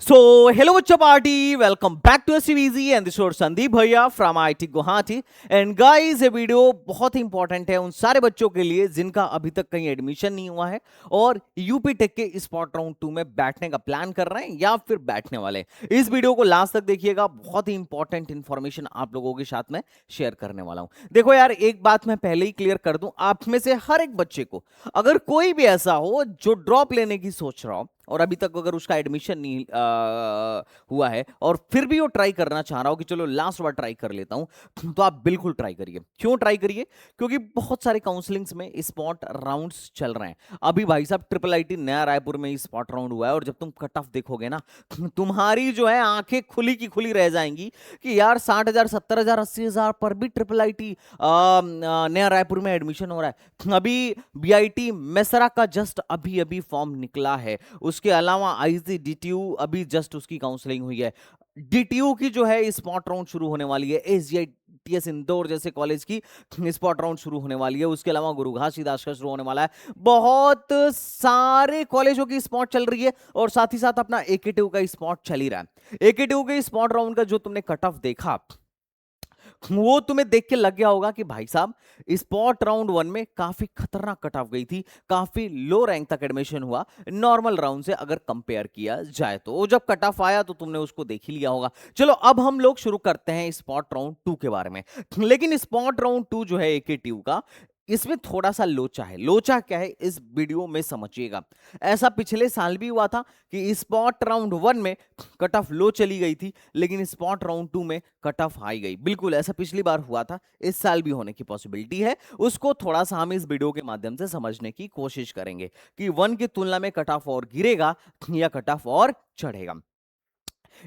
So, hello बच्चों party, welcome back to SCVZ and this is Sandeep भैया from IIT Guwahati. And guys, ये video बहुत ही इंपॉर्टेंट है उन सारे बच्चों के लिए जिनका अभी तक कहीं एडमिशन नहीं हुआ है और यूपी टेक के स्पॉट राउंड 2 में बैठने का प्लान कर रहे हैं या फिर बैठने वाले हैं। इस वीडियो को लास्ट तक देखिएगा, बहुत ही इंपॉर्टेंट इंफॉर्मेशन आप लोगों के साथ में शेयर करने वाला हूं। देखो यार, एक बात मैं पहले ही क्लियर कर दूं, आप में से हर एक बच्चे को अगर कोई भी ऐसा हो जो ड्रॉप लेने की सोच रहा हो और अभी तक अगर उसका एडमिशन नहीं हुआ है और फिर भी वो ट्राई करना चाह रहा हो कि चलो लास्ट बार ट्राई कर लेता हूं, तो आप बिल्कुल ट्राई करिए। क्यों ट्राई करिए? क्योंकि बहुत सारे काउंसलिंग्स में स्पॉट राउंड्स चल रहे हैं। अभी भाई साहब ट्रिपल आईटी नया रायपुर में स्पॉट राउंड हुआ है और जब तुम कट ऑफ देखोगे ना, तुम्हारी जो है आंखें खुली की खुली रह जाएंगी कि यार 60,000, 70,000, 80,000 पर भी ट्रिपल आईटी नया रायपुर में एडमिशन हो रहा है। अभी बीआईटी मेसरा का जस्ट अभी अभी फॉर्म निकला है। उसके अलावा आईजी डीटीयू अभी जस्ट उसकी काउंसलिंग हुई है। डीटीयू की जो है स्पॉट राउंड शुरू होने वाली है। एसजीआईटीएस इंदौर जैसे कॉलेज की स्पॉट राउंड शुरू होने वाली है। उसके अलावा गुरु घासीदास का शुरू होने वाला है। बहुत सारे कॉलेजों की स्पॉट चल रही है और साथ ही साथ अपना एकेटीयू का स्पॉट चल ही रहा है। एकेटीयू के स्पॉट राउंड का जो तुमने कट ऑफ देखा, वो तुम्हें देख के लग गया होगा कि भाई साहब स्पॉट राउंड 1 में काफी खतरनाक कट ऑफ गई थी, काफी लो रैंक तक एडमिशन हुआ नॉर्मल राउंड से अगर कंपेयर किया जाए तो। जब कट ऑफ आया तो तुमने उसको देख ही लिया होगा। चलो अब हम लोग शुरू करते हैं स्पॉट राउंड 2 के बारे में। लेकिन स्पॉट राउंड 2 जो है एकेटीयू का, इसमें थोड़ा सा लोचा है। लोचा क्या है इस वीडियो में समझिएगा। ऐसा पिछले साल भी हुआ था कि स्पॉट राउंड 1 में कट ऑफ लो चली गई थी, लेकिन स्पॉट राउंड 2 में कट ऑफ हाई गई। बिल्कुल ऐसा पिछली बार हुआ था, इस साल भी होने की पॉसिबिलिटी है। उसको थोड़ा सा हम इस वीडियो के माध्यम से समझने की कोशिश करेंगे कि 1 की तुलना में कट ऑफ और गिरेगा या कट ऑफ और चढ़ेगा।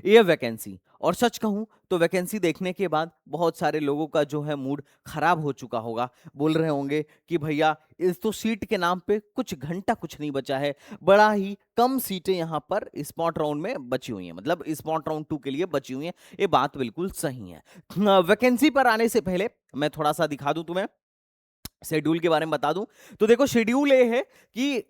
ये वैकेंसी, और सच कहूं तो वैकेंसी देखने के बाद बहुत सारे लोगों का जो है मूड खराब हो चुका होगा। बोल रहे होंगे कि भैया इस तो सीट के नाम पे कुछ घंटा कुछ नहीं बचा है, बड़ा ही कम सीटें यहां पर स्पॉट राउंड में बची हुई हैं, मतलब स्पॉट राउंड 2 के लिए बची हुई हैं। ये बात बिल्कुल सही है। वैकेंसी पर आने से पहले मैं थोड़ा सा दिखा दूं तुम्हें, शेड्यूल के बारे में बता दूं। तो देखो शेड्यूल ये है कि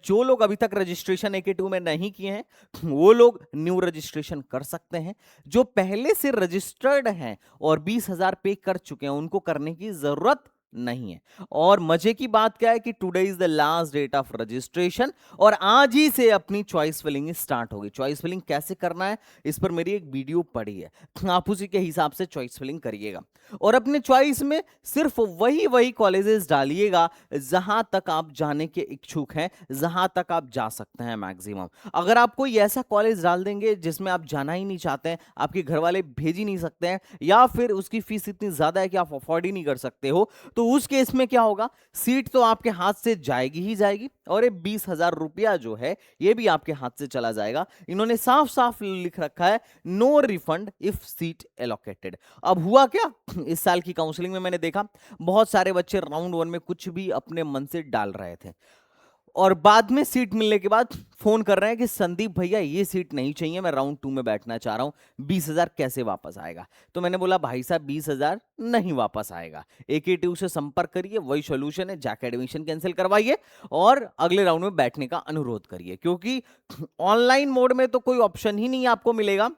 जो लोग अभी तक रजिस्ट्रेशन AK2 में नहीं किए हैं वो लोग न्यू रजिस्ट्रेशन कर सकते हैं। जो पहले से रजिस्टर्ड हैं और 20,000 पे कर चुके हैं उनको करने की जरूरत नहीं है। और मजे की बात क्या है कि today is the last date of registration और आज ही से अपनी चॉइस फिलिंग स्टार्ट होगी। चॉइस फिलिंग कैसे करना है इस पर मेरी एक वीडियो पड़ी है, आप उसी के हिसाब से चॉइस फिलिंग करिएगा और अपने चॉइस में सिर्फ वही वही कॉलेजेस डालिएगा जहां तक आप जाने के इच्छुक हैं, जहां तक आप जा सकते हैं मैक्सिमम। अगर आप कोई ऐसा कॉलेज डाल देंगे जिसमें आप जाना ही नहीं चाहते हैं, आपके घर वाले भेज ही नहीं सकते हैं या फिर उसकी फीस इतनी ज्यादा है कि आप अफोर्ड ही नहीं कर सकते हो, तो उस केस में क्या होगा, सीट तो आपके हाथ से जाएगी ही जाएगी और ये 20,000 रुपया जो है ये भी आपके हाथ से चला जाएगा। इन्होंने साफ साफ लिख रखा है no refund if seat allocated. अब हुआ क्या, इस साल की काउंसलिंग में मैंने देखा बहुत सारे बच्चे राउंड 1 में कुछ भी अपने मन से डाल रहे थे और बाद में सीट मिलने के बाद फोन कर रहे हैं कि संदीप भैया ये सीट नहीं चाहिए, मैं राउंड 2 में बैठना चाह रहा हूं, 20,000 कैसे वापस आएगा? तो मैंने बोला भाई साहब 20,000 नहीं वापस आएगा, AK2 से संपर्क करिए, वही सोल्यूशन है, जाके एडमिशन कैंसिल करवाइए और अगले राउंड में बैठने का अनुरोध करिए। क्योंकि ऑनलाइन मोड में तो कोई ऑप्शन ही नहीं आपको मिलेगा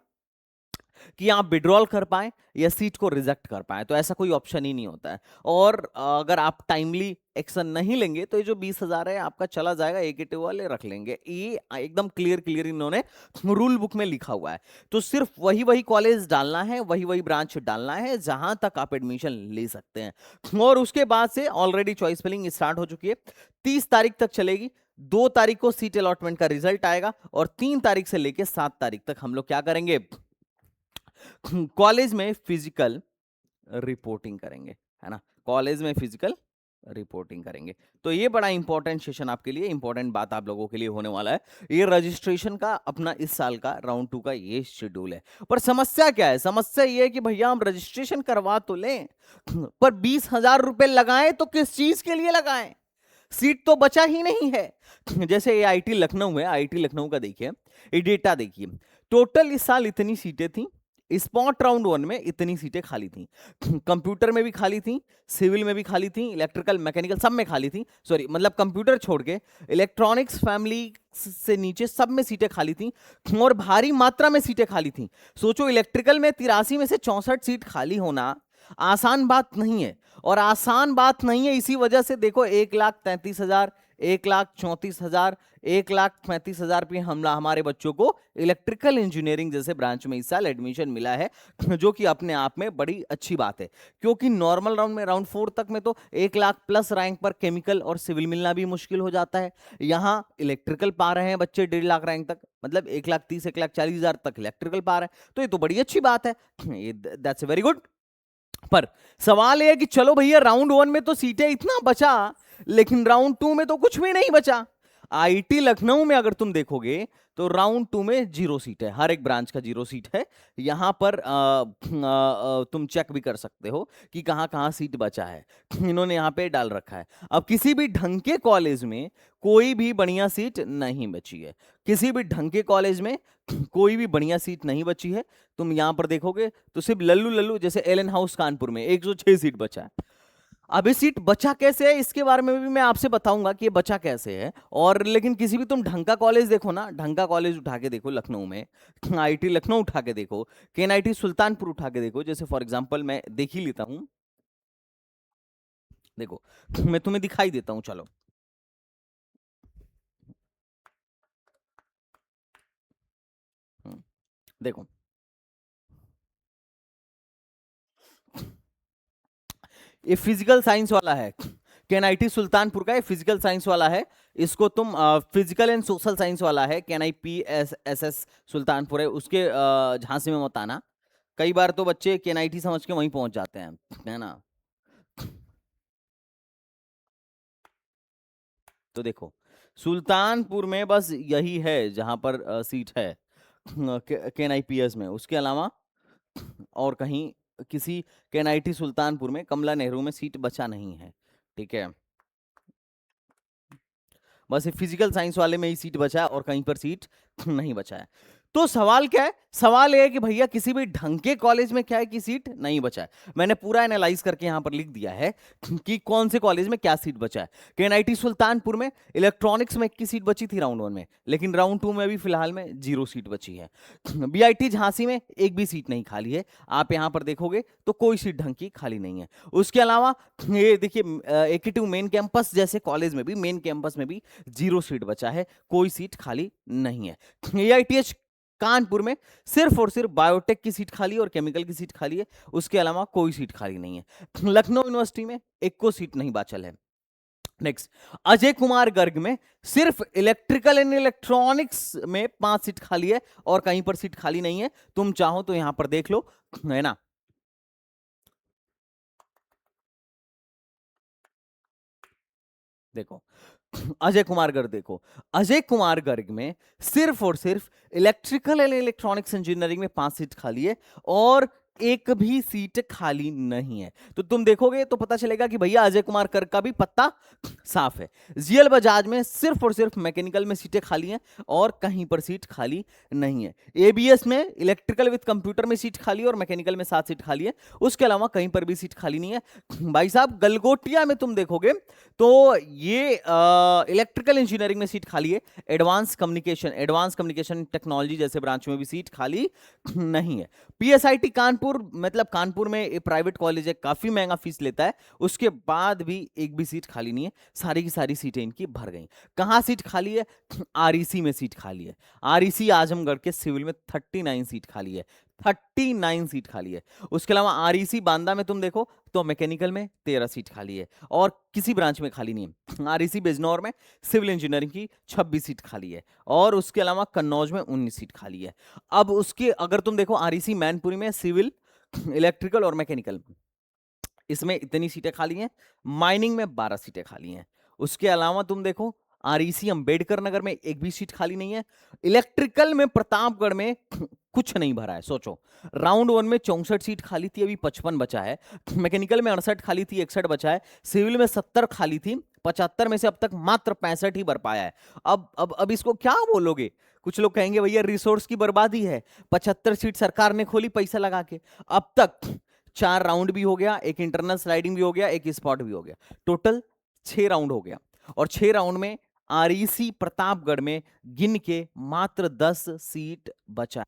कि आप विड्रॉल कर पाए या सीट को रिजेक्ट कर पाए, तो ऐसा कोई ऑप्शन ही नहीं होता है। और अगर आप टाइमली एक्शन नहीं लेंगे तो ये जो 20,000 है आपका चला जाएगा, AK2 वाले रख लेंगे। ये एकदम क्लियर क्लियर इन्होंने रूल बुक में लिखा हुआ है। तो सिर्फ वही वही कॉलेज डालना है, वही वही ब्रांच डालना है जहां तक आप एडमिशन ले सकते हैं। और उसके बाद से ऑलरेडी चॉइस फिलिंग स्टार्ट हो चुकी है, 30 तारीख तक चलेगी। 2 तारीख को सीट अलॉटमेंट का रिजल्ट आएगा और 3 तारीख से लेकर 7 तारीख तक हम लोग क्या करेंगे, कॉलेज में फिजिकल रिपोर्टिंग करेंगे, है ना, कॉलेज में फिजिकल रिपोर्टिंग करेंगे। तो ये बड़ा इंपॉर्टेंट सेशन आपके लिए, इंपॉर्टेंट बात आप लोगों के लिए होने वाला है। ये रजिस्ट्रेशन का अपना इस साल का राउंड 2 का ये शेड्यूल है। पर समस्या क्या है, समस्या ये है कि भैया हम रजिस्ट्रेशन करवा तो लें पर 20,000 रुपए लगाएं तो किस चीज के लिए लगाएं, सीट तो बचा ही नहीं है। जैसे ये IIT लखनऊ है, IIT लखनऊ का देखिए, ये डेटा देखिए, टोटल इस साल इतनी सीटें थी स्पॉट राउंड वन में इतनी सीटें खाली थी। कंप्यूटर में भी खाली थी, सिविल में भी खाली थी, इलेक्ट्रिकल मैकेनिकल सब में खाली थी, सॉरी मतलब कंप्यूटर छोड़ के इलेक्ट्रॉनिक्स फैमिली से नीचे सब में सीटें खाली थी और भारी मात्रा में सीटें खाली थी। सोचो इलेक्ट्रिकल में 83 में से 64 सीट खाली होना आसान बात नहीं है, और आसान बात नहीं है इसी वजह से देखो 1,33,000, 1,34,000, 1,35,000 पे हमला हमारे बच्चों को इलेक्ट्रिकल इंजीनियरिंग जैसे ब्रांच में इस साल एडमिशन मिला है, जो कि अपने आप में बड़ी अच्छी बात है। क्योंकि नॉर्मल राउंड में राउंड 4 तक में तो 1,00,000 प्लस रैंक पर केमिकल और सिविल मिलना भी मुश्किल हो जाता है। यहाँ इलेक्ट्रिकल पा रहे हैं बच्चे 1,50,000 रैंक तक, मतलब 1,30,000 1,40,000 तक इलेक्ट्रिकल पा रहे हैं, तो ये तो बड़ी अच्छी बात है, दैट्स वेरी गुड। पर सवाल यह है कि चलो भैया राउंड 1 में तो सीटें इतना बचा, लेकिन राउंड 2 में तो कुछ भी नहीं बचा। आईटी लखनऊ में अगर तुम देखोगे तो राउंड 2 में 0 सीट है, हर एक ब्रांच का 0 सीट है। यहां पर तुम चेक भी कर सकते हो कि कहां कहां सीट बचा है, इन्होंने यहां पे डाल रखा है। अब किसी भी ढंग के कॉलेज में कोई भी बढ़िया सीट नहीं बची है, किसी भी ढंग के कॉलेज में कोई भी बढ़िया सीट नहीं बची है। तुम यहां पर देखोगे तो सिर्फ लल्लू लल्लू जैसे एलन हाउस कानपुर में 106 सीट बचा है। अब ये सीट बचा कैसे है इसके बारे में भी मैं आपसे बताऊंगा कि ये बचा कैसे है। और लेकिन किसी भी तुम ढंग का कॉलेज देखो ना, ढंग का कॉलेज उठा के देखो लखनऊ में, आईटी लखनऊ उठा के देखो, केएनआईटी सुल्तानपुर उठा के देखो, जैसे फॉर एग्जांपल मैं देख ही लेता हूं, देखो मैं तुम्हें दिखाई देता हूं, चलो देखो ये फिजिकल साइंस वाला है, केएनआईटी सुल्तानपुर का ये फिजिकल साइंस वाला है। इसको तुम फिजिकल एंड सोशल साइंस वाला है, केएनआईपीएसएस सुल्तानपुर है, उसके झांसे में मत आना। कई बार तो बच्चे केएनआईटी समझ के वहीं पहुंच जाते हैं, है ना। तो देखो सुल्तानपुर में बस यही है जहां पर सीट है केएनआईपीएस में, उसके अलावा और कहीं किसी केएनआईटी सुल्तानपुर में कमला नेहरू में सीट बचा नहीं है, ठीक है। बस ये फिजिकल साइंस वाले में ही सीट बचा है और कहीं पर सीट नहीं बचा है। तो सवाल क्या है, सवाल ये है कि भैया किसी भी ढंग के कॉलेज में क्या है कि सीट नहीं बचा है। मैंने पूरा एनालाइज करके यहां पर लिख दिया है कि कौन से कॉलेज में क्या सीट बचा है। केएनआईटी सुल्तानपुर में इलेक्ट्रॉनिक्स में 21 सीट बची थी राउंड 1 में, लेकिन राउंड 2 में अभी फिलहाल में 0 सीट बची है। बीआईटी झांसी में एक भी सीट नहीं खाली है, आप यहां पर देखोगे तो कोई सीट ढंग की खाली नहीं है। उसके अलावा ये देखिए एकेटिव मेन कैंपस जैसे कॉलेज में भी, मेन कैंपस में भी 0 सीट बचा है, कोई सीट खाली नहीं है। एआईटीएच कानपुर में सिर्फ और सिर्फ बायोटेक की सीट खाली है और केमिकल की सीट खाली है, उसके अलावा कोई सीट खाली नहीं है। लखनऊ यूनिवर्सिटी में एक को सीट नहीं बाचल है। नेक्स्ट, अजय कुमार गर्ग में सिर्फ इलेक्ट्रिकल एंड इलेक्ट्रॉनिक्स में 5 सीट खाली है और कहीं पर सीट खाली नहीं है। तुम चाहो तो यहां पर देख लो, है ना। देखो अजय कुमार गर्ग, देखो अजय कुमार गर्ग में सिर्फ और सिर्फ इलेक्ट्रिकल एंड इलेक्ट्रॉनिक्स इंजीनियरिंग में 5 सीट खाली है और एक भी सीट खाली नहीं है। तो तुम देखोगे तो पता चलेगा कि भैया अजय कुमार गर्ग का भी पत्ता साफ है। जीएल बजाज में सिर्फ और सिर्फ मैकेनिकल में सीटें खाली हैं और कहीं पर सीट खाली नहीं है। एबीएस में इलेक्ट्रिकल विद कंप्यूटर में सीट खाली है और मैकेनिकल में 7 सीट खाली है, उसके अलावा कहीं पर भी सीट खाली नहीं है। भाई साहब गलगोटिया में तुम देखोगे तो ये इलेक्ट्रिकल इंजीनियरिंग में सीट खाली है, एडवांस कम्युनिकेशन टेक्नोलॉजी जैसे ब्रांच में भी सीट खाली नहीं है। पीएसआईटी कानपुर, मतलब कानपुर में एक प्राइवेट कॉलेज है, काफी महंगा फीस लेता है, उसके बाद भी एक भी सीट खाली नहीं है, सारी की सारी सीटें इनकी भर गई। कहां सीट खाली है? आरईसी में सीट खाली है। आरईसी आजमगढ़ के सिविल में 39 सीट खाली है, 39 सीट खाली है। उसके अलावा आरईसी बांदा में तुम देखो तो मैकेनिकल में 13 सीट खाली है और किसी ब्रांच में खाली नहीं है। आरईसी बिजनौर में सिविल इंजीनियरिंग की 26 सीट खाली है और उसके अलावा कन्नौज में 19 सीट खाली है। अब उसके अगर तुम देखो आरईसी मैनपुरी में सिविल, इलेक्ट्रिकल और मैकेनिकल, इसमें इतनी सीटें खाली हैं। माइनिंग में 12 सीटें खाली हैं। उसके अलावा तुम देखो आरईसी अंबेडकर नगर में एक भी सीट खाली नहीं है। इलेक्ट्रिकल में प्रतापगढ़ में कुछ नहीं भरा है। सोचो राउंड 1 में 64 सीट खाली थी, अभी 55 बचा है। मैकेनिकल में 68 खाली थी, 61 बचा है। सिविल में 70 खाली थी, 75 में से अब तक मात्र 65 ही भर पाया है। अब इसको क्या बोलोगे? कुछ लोग कहेंगे भैया रिसोर्स की बर्बादी है, 75 सीट सरकार ने खोली पैसा लगा के। अब तक 4 राउंड भी हो गया, एक इंटरनल स्लाइडिंग भी हो गया, एक स्पॉट भी हो गया, टोटल 6 राउंड हो गया। और 6 राउंड में आरईसी प्रतापगढ़ में गिन के मात्र 10 सीट बचा।